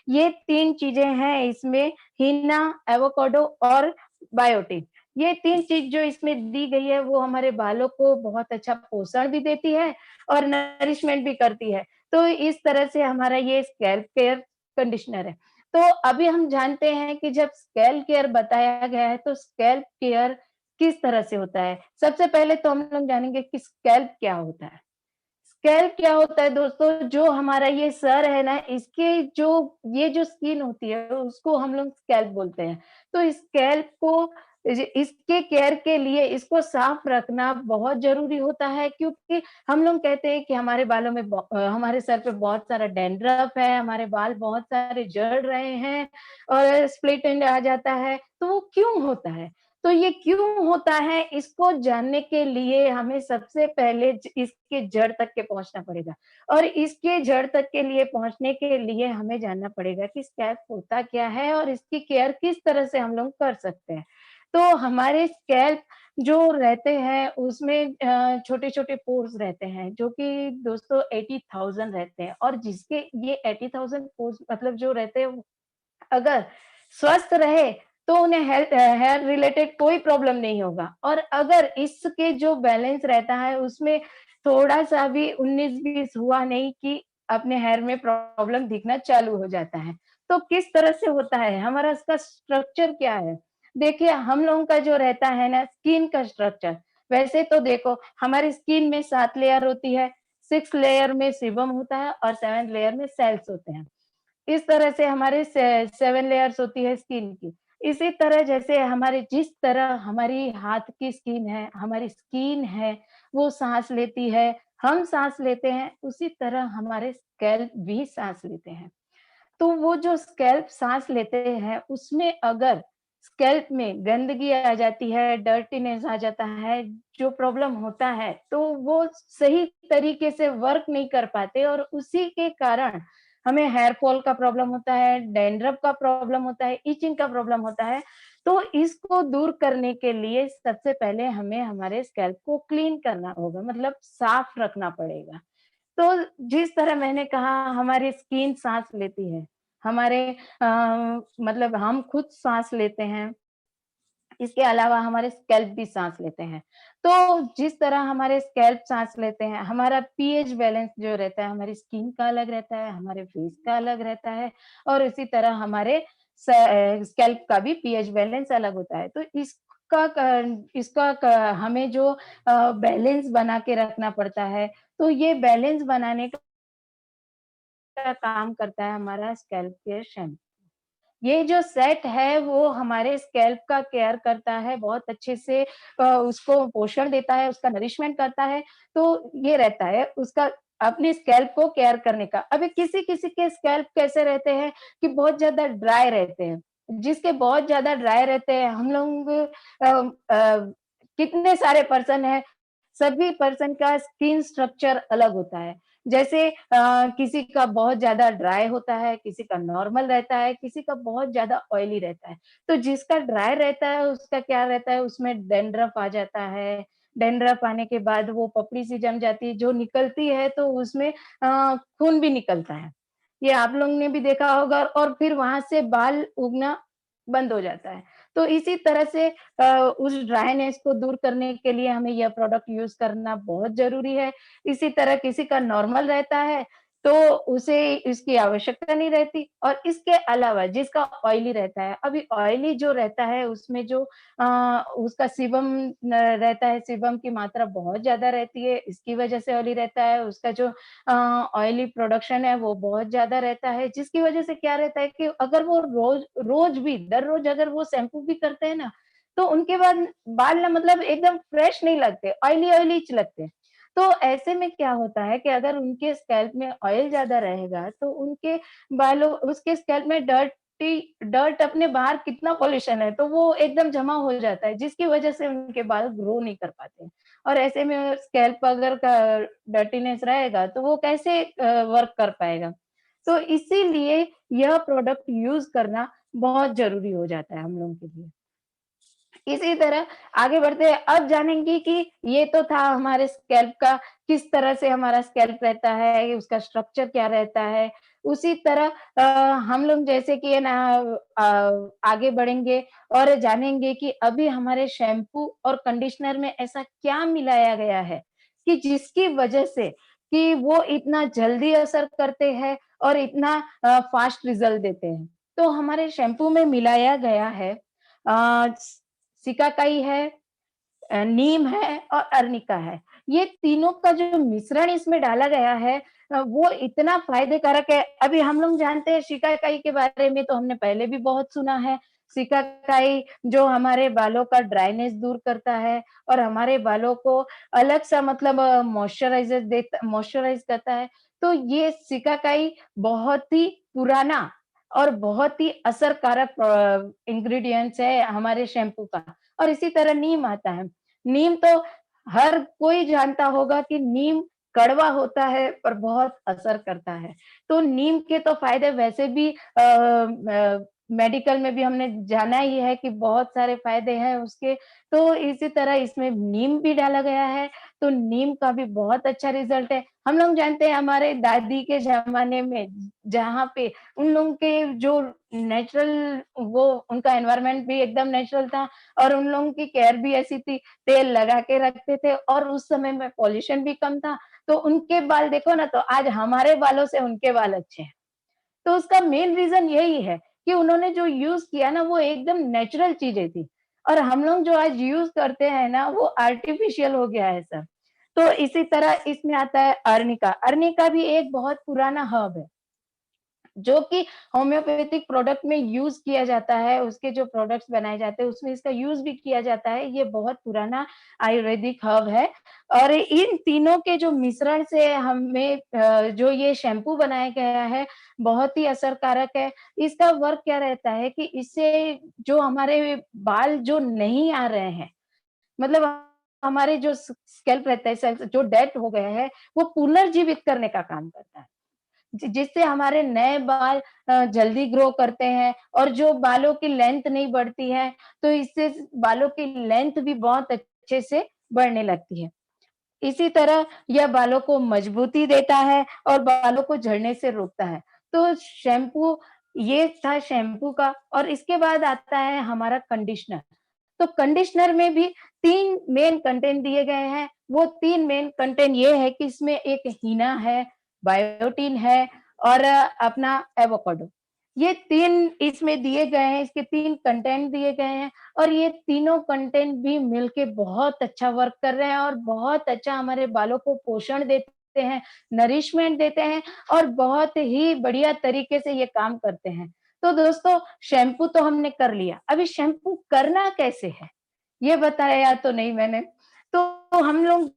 ये 3 चीज़ें हैं इसमें, हीना, एवोकाडो और बायोटिन। ये 3 चीज़ जो इसमें दी गई है वो हमारे बालों को बहुत अच्छा पोषण भी देती है और नरिशमेंट भी करती है। तो इस तरह से हमारा ये स्कैल्प केयर कंडीशनर है। तो अभी हम जानते हैं कि जब स्कैल्प केयर बताया गया है तो स्कैल्प केयर किस तरह से होता है? सबसे पहले तो हम लोग जानेंगे कि स्कैल्प क्या होता है? स्कैल्प क्या होता है दोस्तों, जो हमारा ये सर है ना, इसके जो ये जो स्किन होती है, उसको हम लोग स्कैल्प बोलते हैं। तो इस स्कैल्प को इसके केयर के लिए इसको साफ रखना बहुत ज़रूरी होता है क्योंकि हम लोग कहते हैं कि हमारे बालों में हमारे सर पे बहुत सारा डैंड्रफ है, हमारे बाल बहुत सारे झड़ रहे हैं और स्प्लिट एंड आ जाता है, तो वो क्यों होता है? तो ये क्यों होता है, इसको जानने के लिए हमें सबसे पहले इसके जड़ तक के पहुँचना पड़ेगा और इसके जड़ तक के लिए पहुँचने के लिए हमें जानना पड़ेगा कि स्कैल्प होता क्या है और इसकी केयर किस तरह से हम लोग कर सकते हैं। तो हमारे स्कैल्प जो रहते हैं उसमें छोटे-छोटे पोर्स रहते हैं जो कि दोस्तों 80,000 रहते हैं और जिसके ये 80,000 पोर्स मतलब जो रहते हैं अगर स्वस्थ रहे तो उन्हें हेयर रिलेटेड कोई प्रॉब्लम नहीं होगा और अगर इसके जो बैलेंस रहता है उसमें थोड़ा-सा भी 19-20 हुआ नहीं कि अपने हेयर में प्रॉब्लम दिखना चालू हो जाता है। तो किस तरह से होता है? हमारा इसका स्ट्रक्चर क्या है? देखिए हम लोगों का जो रहता है ना स्किन का स्ट्रक्चर, वैसे तो देखो हमारी स्किन में 7 लेयर होती है, 6 लेयर में सीबम होता है और 7th लेयर में सेल्स होते हैं। इस तरह से हमारे 7 लेयर्स होती है स्किन की। इसी तरह जैसे हमारे जिस तरह हमारी हाथ की स्किन है, हमारी स्किन है, वो साँस लेती है, हम साँस लेते हैं, उसी तरह हमारे स्कैल्प भी साँस लेते हैं। तो वो जो स्कैल्प साँस लेते हैं, उसमें अगर स्कैल्प में गंदगी आ जाती है, डर्टीनेस आ जाता है, जो प्रॉब्लम होता है, तो वो सही तरीके से वर्क नहीं कर पाते और उसी के कारण हमें हेयर फॉल का प्रॉब्लम होता है, डैंड्रफ का प्रॉब्लम होता है, इचिंग का प्रॉब्लम होता है। तो इसको दूर करने के लिए सबसे पहले हमें हमारे स्कैल्प को क्लीन करना होगा, मतलब साफ रखना पड़ेगा। तो जिस तरह मैंने कहा हमारी स्किन साँस लेती है, हमारे मतलब हम खुद साँस लेते हैं, इसके अलावा हमारे स्कैल्प भी साँस लेते हैं। तो जिस तरह हमारे स्कैल्प साँस लेते हैं, हमारा पीएच बैलेंस जो रहता है, हमारी स्किन का अलग रहता है, हमारे फेस का अलग रहता है और इसी तरह हमारे स्कैल्प का भी पीएच बैलेंस अलग होता है। तो इसका क हमें जो बैलेंस बना के रखना पड़ता है, तो ये बैलेंस बनाने का काम करता है हमारा स्कैल्प केयर शैम्पू। ये जो सेट है वो हमारे स्कैल्प का केयर करता है बहुत अच्छे से उसको पोषण देता है, उसका नरिशमेंट करता है, तो ये रहता है उसका अपने स्कैल्प को केयर करने का। अभी किसी-किसी के स्कैल्प कैसे रहते हैं कि बहुत ज़्यादा ड्राई रहते हैं, जिसके बहुत ज़्यादा ड्राई रहते हैं हम लोग कितने सारे पर्सन हैं, सभी पर्सन का स्किन स्ट्रक्चर अलग होता है। जैसे किसी का बहुत ज़्यादा ड्राई होता है, किसी का नॉर्मल रहता है, किसी का बहुत ज़्यादा ऑयली रहता है। तो जिसका ड्राई रहता है, उसका क्या रहता है, उसमें डैंड्रफ आ जाता है। डैंड्रफ आने के बाद वो पपड़ी सी जम जाती है, जो निकलती है तो उसमें खून भी निकलता है। ये आप लोग ने भी देखा होगा और फिर वहाँ से बाल उगना बंद हो जाता है। तो इसी तरह से उस ड्राइनेस को दूर करने के लिए हमें यह प्रोडक्ट यूज़ करना बहुत ज़रूरी है। इसी तरह किसी का नॉर्मल रहता है, तो उसे इसकी आवश्यकता नहीं रहती और इसके अलावा जिसका ऑयली रहता है, अभी ऑयली जो रहता है उसमें जो उसका सीबम न रहता है, सीबम की मात्रा बहुत ज़्यादा रहती है, इसकी वजह से ऑयली रहता है, उसका जो ऑयली प्रोडक्शन है वो बहुत ज़्यादा रहता है, जिसकी वजह से क्या रहता है कि अगर वो रोज़ भी दररोज़ अगर वो शैम्पू भी करते हैं ना, तो उनके बाद बाल ना मतलब एकदम फ्रेश नहीं लगते, ऑयली-ऑयली च लगते हैं। तो ऐसे में क्या होता है कि अगर उनके स्कैल्प में ऑयल ज़्यादा रहेगा, तो उनके बालों उसके स्कैल्प में डर्ट अपने बाहर कितना पॉल्यूशन है, तो वो एकदम जमा हो जाता है, जिसकी वजह से उनके बाल ग्रो नहीं कर पाते। और ऐसे में स्कैल्प अगर का डर्टीनेस रहेगा, तो वो कैसे वर्क कर पाएगा? तो इसीलिए यह प्रोडक्ट यूज़ करना बहुत ज़रूरी हो जाता है हम लोगों के लिए। इसी तरह आगे बढ़ते हैं, अब जानेंगे कि ये तो था हमारे स्कैल्प का, किस तरह से हमारा स्कैल्प रहता है, उसका स्ट्रक्चर क्या रहता है। उसी तरह हम लोग जैसे कि है ना आगे बढ़ेंगे और जानेंगे कि अभी हमारे शैम्पू और कंडीशनर में ऐसा क्या मिलाया गया है, कि जिसकी वजह से कि वो इतना जल्दी असर करते हैं और इतना फास्ट रिज़ल्ट देते हैं। तो हमारे शैम्पू में मिलाया गया है सिकाकाई है, नीम है और अरनिका है। ये तीनों का जो मिश्रण इसमें डाला गया है वो इतना फ़ायदेकारक है। अभी हम लोग जानते हैं शिकाकाई के बारे में तो हमने पहले भी बहुत सुना है। शिकाकाई जो हमारे बालों का ड्राइनेस दूर करता है और हमारे बालों को अलग-सा मतलब मॉइस्चराइज़ करता है। तो ये शिकाकाई बहुत ही पुराना और बहुत ही असरकारक इंग्रीडिएंट्स है हमारे शैम्पू का। और इसी तरह नीम आता है। नीम तो हर कोई जानता होगा कि नीम कड़वा होता है पर बहुत असर करता है। तो नीम के तो फ़ायदे वैसे भी मेडिकल में भी हमने जाना ही है कि बहुत सारे फ़ायदे हैं उसके। तो इसी तरह इसमें नीम भी डाला गया है, तो नीम का भी बहुत अच्छा रिज़ल्ट है। हम लोग जानते हैं हमारे दादी के ज़माने में जहाँ पे उन लोगों के जो नेचुरल वो उनका एनवायरनमेंट भी एकदम नेचुरल था और उन लोगों की केयर भी ऐसी थी, तेल लगा के रखते थे और उस समय में पॉल्यूशन भी कम था, तो उनके बाल देखो ना तो आज हमारे बालों से उनके बाल अच्छे हैं। तो उसका मेन रीज़न यही है कि उन्होंने जो यूज़ किया ना वो एकदम नेचुरल चीज़ें थी और हम लोग जो आज यूज़ करते हैं ना वो आर्टिफ़िशियल हो गया है सब। तो इसी तरह इसमें आता है अरनिका, अरनिका भी एक बहुत पुराना हर्ब है। जो कि होम्योपैथिक प्रोडक्ट में यूज़ किया जाता है, उसके जो प्रोडक्ट्स बनाए जाते हैं, उसमें इसका यूज़ भी किया जाता है। ये बहुत पुराना आयुर्वेदिक हर्ब है और इन तीनों के जो मिश्रण से हमें जो ये शैम्पू बनाया गया है, बहुत ही असरकारक है। इसका वर्क क्या रहता है कि इससे जो हमारे बाल जो नहीं आ रहे हैं, मतलब हमारे जो स्कैल्प रहता है, सेल्स जो डेड हो गए हैं, वो पुनर्जीवित करने का काम करता है। जिससे हमारे नए बाल जल्दी ग्रो करते हैं और जो बालों की लेंथ नहीं बढ़ती है, तो इससे बालों की लेंथ भी बहुत अच्छे से बढ़ने लगती है। इसी तरह यह बालों को मजबूती देता है और बालों को झड़ने से रोकता है। तो शैम्पू ये था शैम्पू का और इसके बाद आता है हमारा कंडीशनर। तो कंडीशनर में भी 3 मेन कंटेंट दिए गए हैं। वो 3 मेन कंटेंट ये है कि इसमें एक हीना है, बायोटिन है और अपना एवोकाडो। ये 3 इसमें दिए गए हैं, इसके 3 कंटेंट दिए गए हैं और ये तीनों कंटेंट भी मिलके बहुत अच्छा वर्क कर रहे हैं और बहुत अच्छा हमारे बालों को पोषण देते हैं, नरिशमेंट देते हैं और बहुत ही बढ़िया तरीके से ये काम करते हैं। तो दोस्तों शैम्पू तो हमने कर लिया, अभी शैम्पू करना कैसे है? ये बताया तो नहीं मैंने। तो हम लोग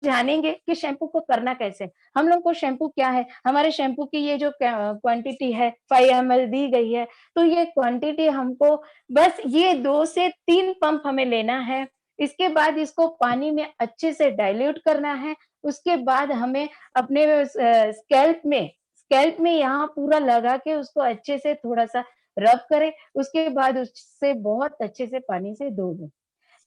जानेंगे कि शैम्पू को करना कैसे? हम लोग को शैम्पू क्या है? हमारे शैम्पू की ये जो क्वांटिटी है 5 एमएल दी गई है, तो ये क्वांटिटी हमको बस ये 2 से 3 पंप हमें लेना है। इसके बाद इसको पानी में अच्छे से डाइल्यूट करना है। उसके बाद हमें अपने स्कैल्प में यहाँ पूरा लगा के उसको अच्छे से थोड़ा-सा रब करें, उसके बाद उससे बहुत अच्छे से पानी से धो दें।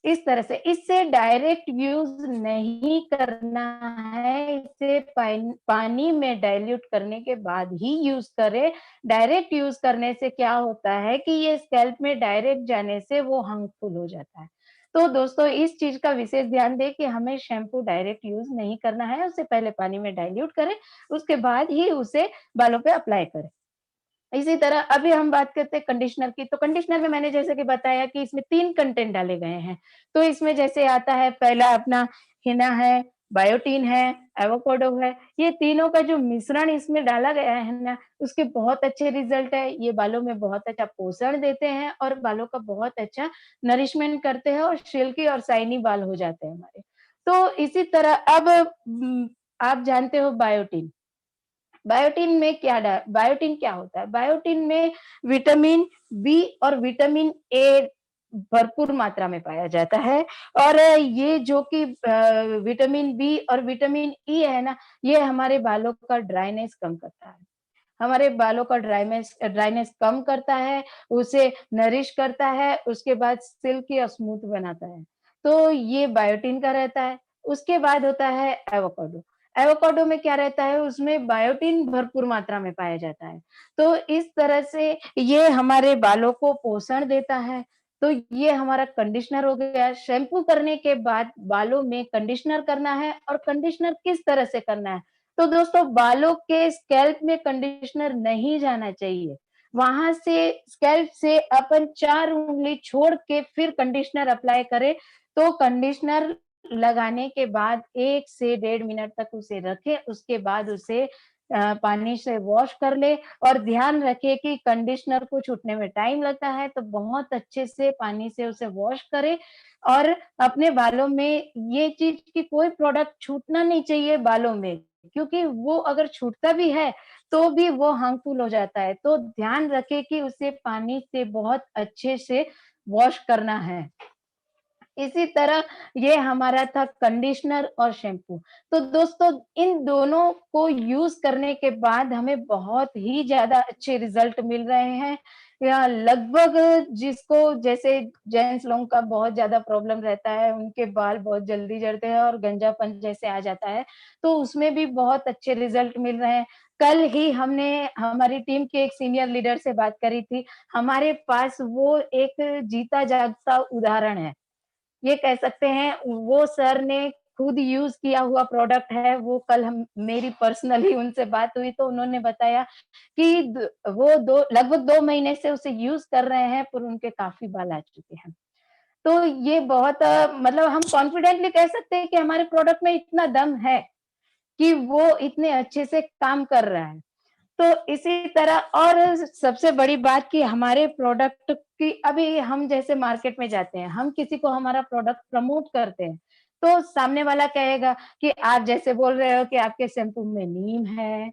इस तरह से, इससे डायरेक्ट यूज़ नहीं करना है, इसे पानी में डाइल्यूट करने के बाद ही यूज़ करें। डायरेक्ट यूज़ करने से क्या होता है कि ये स्कैल्प में डायरेक्ट जाने से वो हार्मफुल हो जाता है। तो दोस्तों इस चीज़ का विशेष ध्यान दें कि हमें शैम्पू डायरेक्ट यूज़ नहीं करना है, उससे पहले पानी में डाइल्यूट करें, उसके बाद ही उसे बालों पे अप्लाई करें। इसी तरह अभी हम बात करते हैं कंडीशनर की, तो कंडीशनर में मैंने जैसे कि बताया कि इसमें 3 कंटेंट डाले गए हैं। तो इसमें जैसे आता है पहला अपना हिना है, बायोटिन है, एवोकाडो है, ये तीनों का जो मिश्रण इसमें डाला गया है ना, उसके बहुत अच्छे रिज़ल्ट है। ये बालों में बहुत अच्छा पोषण देते हैं और बालों का बहुत अच्छा नरिशमेंट करते हैं और सिल्की और शाइनी बाल हो जाते हैं हमारे। तो इसी तरह अब आप जानते हो बायोटिन। बायोटिन क्या होता है? बायोटिन में विटामिन बी और विटामिन ए भरपूर मात्रा में पाया जाता है और ये जो कि विटामिन बी और विटामिन ई है ना, ये हमारे बालों का ड्राइनेस कम करता है। हमारे बालों का ड्राइनेस कम करता है, उसे नरिश करता है, उसके बाद सिल्की और स्मूथ बनाता है। तो ये बायोटिन का रहता है। उसके बाद होता है एवोकाडो। एवोकाडो में क्या रहता है, उसमें बायोटिन भरपूर मात्रा में पाया जाता है। तो इस तरह से ये हमारे बालों को पोषण देता है। तो ये हमारा कंडीशनर हो गया। शैम्पू करने के बाद बालों में कंडीशनर करना है और कंडीशनर किस तरह से करना है? तो दोस्तों बालों के स्कैल्प में कंडीशनर नहीं जाना चाहिए। वहाँ से स्कैल्प से अपन 4 उँगली छोड़ के फिर कंडीशनर अप्लाई करें, तो कंडीशनर लगाने के बाद 1 से डेढ़ मिनट तक उसे रखें, उसके बाद उसे पानी से वॉश कर लें और ध्यान रखिए कि कंडीशनर को छूटने में टाइम लगता है, तो बहुत अच्छे से पानी से उसे वॉश करें और अपने बालों में ये चीज़ कि कोई प्रोडक्ट छूटना नहीं चाहिए बालों में, क्योंकि वो अगर छूटता भी है, तो भी वो हार्मफुल हो जाता है। तो ध्यान रखें कि उसे पानी से बहुत अच्छे से वॉश करना है। इसी तरह ये हमारा था कंडीशनर और शैम्पू। तो दोस्तों इन दोनों को यूज़ करने के बाद हमें बहुत ही ज़्यादा अच्छे रिज़ल्ट मिल रहे हैं। या लगभग जिसको जैसे जेंट्स लोगों का बहुत ज़्यादा प्रॉब्लम रहता है, उनके बाल बहुत जल्दी झड़ते हैं और गंजापन जैसे आ जाता है, तो उसमें भी बहुत अच्छे रिज़ल्ट मिल रहे हैं। कल ही हमने हमारी टीम के एक सीनियर लीडर से बात करी थी। हमारे पास वो एक जीता जागता उदाहरण है। ये कह सकते हैं वो सर ने खुद यूज़ किया हुआ प्रोडक्ट है, वो कल हम मेरी पर्सनली उनसे बात हुई तो उन्होंने बताया कि द वो 2 लगभग 2 महीने से उसे यूज़ कर रहे हैं पर उनके काफ़ी बाल आ चुके हैं। तो ये बहुत मतलब हम कॉन्फिडेंटली कह सकते हैं कि हमारे प्रोडक्ट में इतना दम है कि वो इतने अच्छे से काम कर रहा है। तो इसी तरह और सबसे बड़ी बात कि हमारे प्रोडक्ट की अभी हम जैसे मार्केट में जाते हैं, हम किसी को हमारा प्रोडक्ट प्रमोट करते हैं, तो सामने वाला कहेगा कि आप जैसे बोल रहे हो कि आपके शैम्पू में नीम है,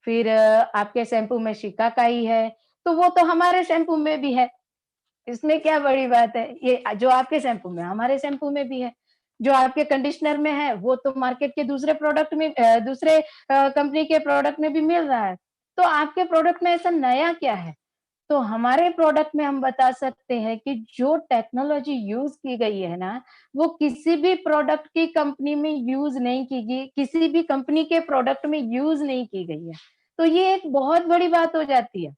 फिर आपके शैम्पू में शिकाकाई है, तो वो तो हमारे शैम्पू में भी है। इसमें क्या बड़ी बात है? ये जो आपके शैम्पू में हमारे शैम्पू में भी है। जो आपके कंडीशनर में है, वो तो मार्केट के दूसरे प्रोडक्ट में दूसरे कंपनी के प्रोडक्ट में भी मिल रहा है। तो आपके प्रोडक्ट में ऐसा नया क्या है? तो हमारे प्रोडक्ट में हम बता सकते हैं कि जो टेक्नोलॉजी यूज़ की गई है ना, वो किसी भी प्रोडक्ट की कंपनी में यूज़ नहीं की गई, किसी भी कंपनी के प्रोडक्ट में यूज़ नहीं की गई है। तो ये एक बहुत बड़ी बात हो जाती है।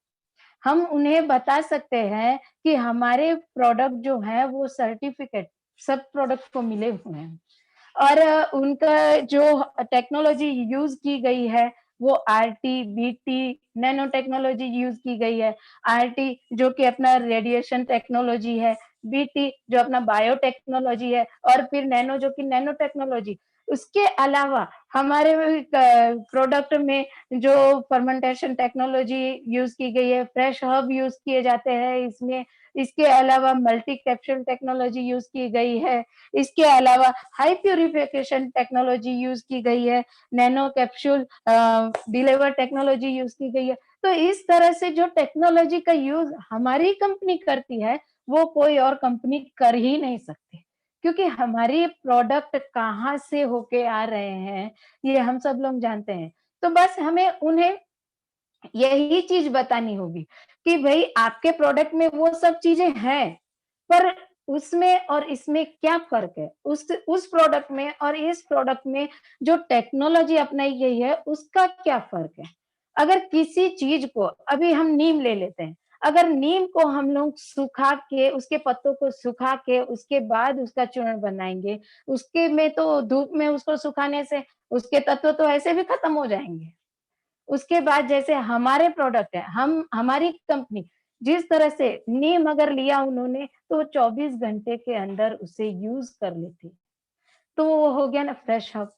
हम उन्हें बता सकते हैं कि हमारे प्रोडक्ट जो हैं वो सर्टिफ़िकेट सब प्रोडक्ट को मिले हुए हैं। और उनका जो टेक्नोलॉजी यूज़ की गई है, वो RT, BT, nano technology use की गई है। आरटी जो कि अपना रेडिएशन टेक्नोलॉजी है, बीटी जो अपना बायोटेक्नोलॉजी है और फिर नैनो जो कि नैनो टेक्नोलॉजी। उसके अलावा हमारे प्रोडक्ट में जो फर्मेंटेशन टेक्नोलॉजी यूज़ की गई है, फ्रेश हर्ब यूज़ किए जाते हैं इसमें। इसके अलावा मल्टी कैप्सूल टेक्नोलॉजी यूज़ की गई है। इसके अलावा हाई प्यूरिफिकेशन टेक्नोलॉजी यूज़ की गई है, nano capsule deliver technology use की गई है। तो इस तरह से जो टेक्नोलॉजी का यूज़ हमारी कंपनी करती है, वो कोई और कंपनी कर ही नहीं सकती। क्योंकि हमारी प्रोडक्ट कहाँ से होके आ रहे हैं, ये हम सब लोग जानते हैं। तो बस हमें उन्हें यही चीज़ बतानी होगी कि भई आपके प्रोडक्ट में वो सब चीज़ें हैं, पर उसमें और इसमें क्या फ़र्क है? उस प्रोडक्ट में और इस प्रोडक्ट में जो टेक्नोलॉजी अपनाई गई है, उसका क्या फ़र्क है? अगर किसी चीज़ को अभी हम नीम ले लेते हैं, अगर नीम को हम लोग सुखा के, उसके पत्तों को सुखा के, उसके बाद उसका चूर्ण बनाएँगे, उसके में तो धूप में उसको सुखाने से उसके तत्व तो ऐसे भी खत्म हो जाएँगे। उसके बाद जैसे हमारे प्रोडक्ट है, हम हमारी कंपनी जिस तरह से नीम अगर लिया उन्होंने तो 24 घंटे के अंदर उसे यूज़ कर लेती। तो वो हो गया ना फ्रेश हब।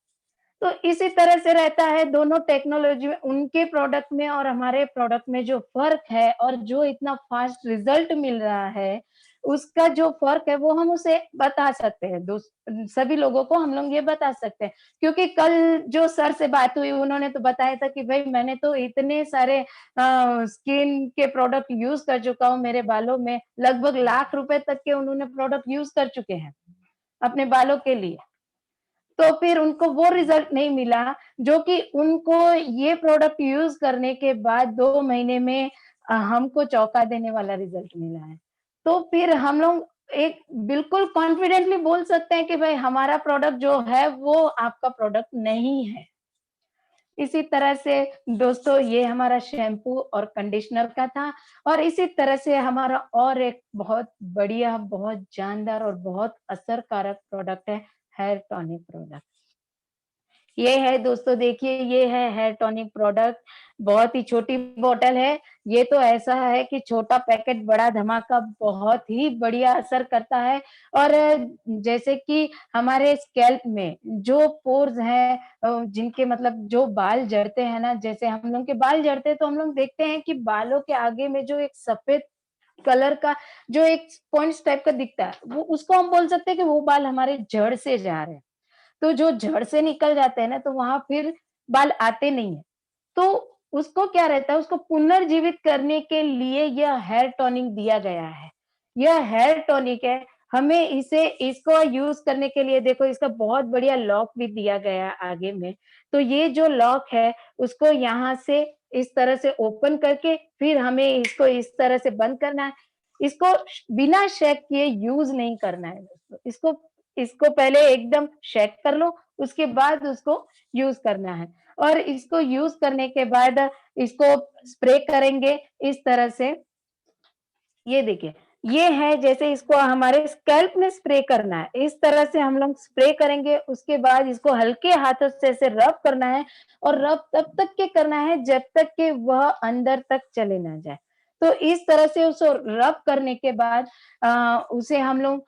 तो इसी तरह से रहता है दोनों टेक्नोलॉजी में उनके प्रोडक्ट में और हमारे प्रोडक्ट में जो फ़र्क है और जो इतना फ़ास्ट रिज़ल्ट मिल रहा है, उसका जो फ़र्क है वो हम उसे बता सकते हैं। सभी लोगों को हम लोग ये बता सकते हैं। क्योंकि कल जो सर से बात हुई उन्होंने तो बताया था कि भई मैंने तो इतने सारे स्किन के प्रोडक्ट यूज़ कर चुका हूँ मेरे बालों में, लगभग लाख रुपए तक के उन्होंने प्रोडक्ट यूज़ कर चुके हैं, अपने बालों के लिए। तो फिर उनको वो रिज़ल्ट नहीं मिला, जो कि उनको ये प्रोडक्ट यूज़ करने के बाद 2 महीने में हमको चौंका देने वाला रिज़ल्ट मिला है। तो फिर हम लोग एक बिल्कुल कॉन्फिडेंटली बोल सकते हैं कि भाई हमारा प्रोडक्ट जो है वो आपका प्रोडक्ट नहीं है। इसी तरह से दोस्तों ये हमारा शैम्पू और कंडीशनर का था और इसी तरह से हमारा और एक बहुत बढ़िया, बहुत जानदार और बहुत असरकारक प्रोडक्ट है हेयर टॉनिक प्रोडक्ट। ये है दोस्तों देखिए ये है हेयर टॉनिक प्रोडक्ट, बहुत ही छोटी बॉटल है। ये तो ऐसा है कि छोटा पैकेट बड़ा धमाका बहुत ही बढ़िया असर करता है और जैसे कि हमारे स्कैल्प में जो पोर्स हैं जिनके मतलब जो बाल झड़ते हैं ना, जैसे हम लोग के बाल झड़ते हैं तो हम लोग देखते हैं कि बालों के आगे में जो एक सफ़ेद कलर का जो एक पॉइंट्स टाइप का दिखता है, वो उसको हम बोल सकते हैं कि वो बाल हमारे जड़ से जा रहे हैं। तो जो जड़ से निकल जाते हैं ना, तो वहाँ फिर बाल आते नहीं हैं। तो उसको क्या रहता है, उसको पुनर्जीवित करने के लिए यह हेयर टॉनिक दिया गया है। यह हेयर टॉनिक है, हमें इसे इसको यूज़ करने के लिए देखो इसका बहुत बढ़िया लॉक भी दिया गया है आगे में। तो ये जो लॉक है, उसको यहाँ से इस तरह से ओपन करके फिर हमें इसको इस तरह से बंद करना है। इसको बिना शेक किए यूज़ नहीं करना है दोस्तों। इसको इसको पहले एकदम शेक कर लो, उसके बाद उसको यूज़ करना है और इसको यूज़ करने के बाद इसको स्प्रे करेंगे इस तरह से। ये देखिए, ये है जैसे इसको हमारे स्कैल्प में स्प्रे करना है, इस तरह से हम लोग स्प्रे करेंगे, उसके बाद इसको हल्के हाथों से ऐसे रब करना है और रब तब तक के करना है जब तक कि वह अंदर तक चले ना जाए। तो इस तरह से उसको रब करने के बाद उसे हम लोग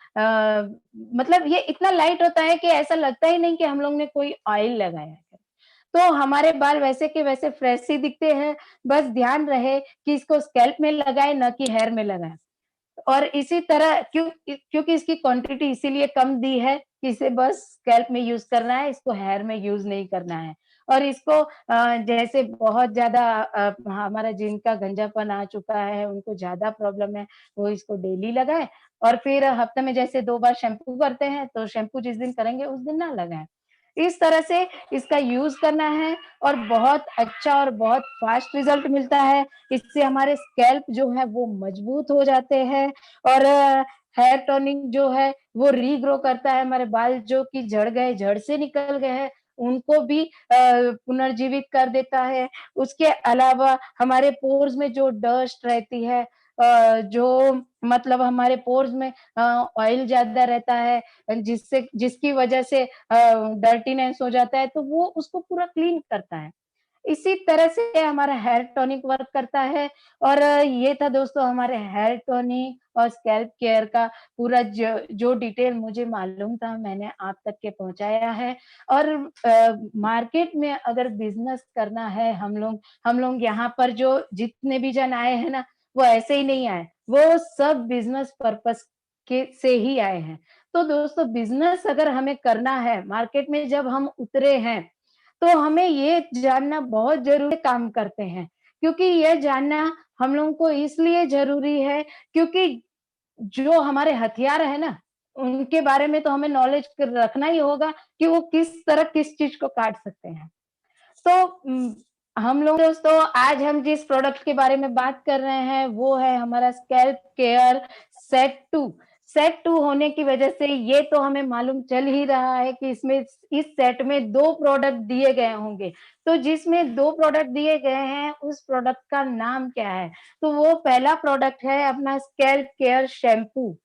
मतलब ये इतना लाइट होता है कि ऐसा लगता ही नहीं कि हम लोग ने कोई ऑयल लगाया है। तो हमारे बाल वैसे के वैसे फ्रेश ही दिखते हैं, बस ध्यान रहे कि इसको स्कैल्प में लगाएँ ना कि हेयर में लगाएँ। और इसी तरह क्योंकि इसकी क्वांटिटी इसीलिए कम दी है कि इसे बस स्कैल्प में यूज़ करना है, इसको हेयर में यूज़ नहीं करना है। और इसको जैसे बहुत ज़्यादा हमारा जिनका गंजापन आ चुका है, उनको ज़्यादा प्रॉब्लम है, वो इसको डेली लगाएँ और फिर हफ्ते में जैसे 2 बार शैम्पू करते हैं, तो शैम्पू जिस दिन करेंगे उस दिन ना लगाएँ। इस तरह से इसका यूज़ करना है और बहुत अच्छा और बहुत फ़ास्ट रिज़ल्ट मिलता है। इससे हमारे स्कैल्प जो है वो मजबूत हो जाते हैं और हेयर टोनिंग जो है वो रीग्रो करता है, हमारे बाल जो कि झड़ गए, जड़ से निकल गए हैं, उनको भी पुनर्जीवित कर देता है। उसके अलावा हमारे पोर्स में जो डस्ट रहती है जो मतलब हमारे पोर्स में ऑयल ज़्यादा रहता है जिसकी वजह से डर्टीनेस हो जाता है, तो वो उसको पूरा क्लीन करता है। इसी तरह से हमारा हेयर टॉनिक वर्क करता है और ये था दोस्तों हमारे हेयर टॉनिक और स्कैल्प केयर का पूरा जो डिटेल मुझे मालूम था मैंने आप तक के पहुँचाया है और मार्केट में अगर बिज़नेस करना है हम लोग यहाँ पर जो जितने भी जन आए हैं ना, वो ऐसे ही नहीं आए, वो सब बिज़नेस पर्पज़ के से ही आए हैं। तो दोस्तों बिज़नेस अगर हमें करना है, मार्केट में जब हम उतरे हैं, तो हमें ये जानना बहुत ज़रूरी काम करते हैं, क्योंकि ये जानना हम लोगों को इसलिए ज़रूरी है क्योंकि जो हमारे हथियार है ना, उनके बारे में तो हमें नॉलेज रखना ही होगा कि वो किस तरह किस चीज़ को काट सकते हैं। तो हम लोग दोस्तों आज हम जिस प्रोडक्ट के बारे में बात कर रहे हैं वो है हमारा स्कैल्प केयर सेट 2। सेट 2 होने की वजह से ये तो हमें मालूम चल ही रहा है कि इसमें इस सेट में 2 प्रोडक्ट दिए गए होंगे। तो जिसमें 2 प्रोडक्ट दिए गए हैं उस प्रोडक्ट का नाम क्या है? तो वो पहला प्रोडक्ट है अपना स्कैल्प केयर शैम्पू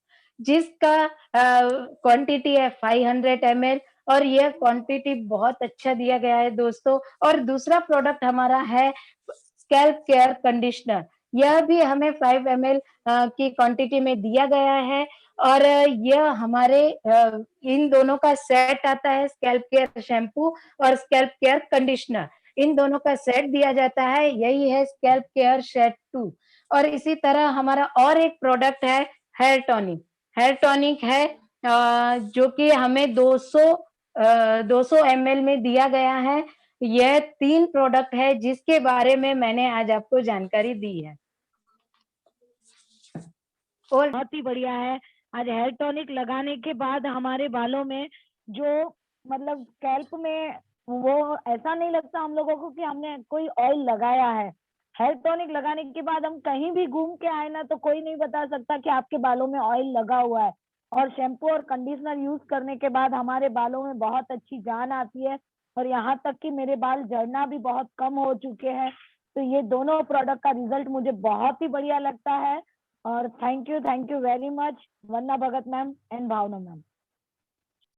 जिसका क्वांटिटी है 500 ml और यह क्वांटिटी बहुत अच्छा दिया गया है दोस्तों और दूसरा प्रोडक्ट हमारा है स्कैल्प केयर कंडीशनर। यह भी हमें 5 ml की क्वांटिटी में दिया गया है और यह हमारे इन दोनों का सेट आता है स्कैल्प केयर शैम्पू और स्कैल्प केयर कंडीशनर। इन दोनों का सेट दिया जाता है, यही है स्कैल्प केयर सेट 2 और इसी तरह हमारा और एक प्रोडक्ट है हेयर टॉनिक। हेयर टॉनिक है जो कि हमें 200 एमएल में दिया गया है। यह 3 प्रोडक्ट है जिसके बारे में मैंने आज आपको जानकारी दी है। और बहुत ही बढ़िया है। आज हेयर टॉनिक लगाने के बाद हमारे बालों में जो मतलब स्कैल्प में वो ऐसा नहीं लगता हम लोगों को कि हमने कोई ऑयल लगाया है। हेयर टॉनिक लगाने के बाद हम कहीं भी घूम के आए ना तो कोई नहीं बता सकता कि आपके बालों में ऑयल लगा हुआ है। और शैम्पू और कंडीशनर यूज करने के बाद हमारे बालों में बहुत अच्छी जान आती है, और यहाँ तक कि मेरे बाल झड़ना भी बहुत कम हो चुके हैं। तो ये दोनों प्रोडक्ट का रिजल्ट मुझे बहुत ही बढ़िया लगता है। और thank you very much Vandana Bhagat ma'am and Bhavna ma'am.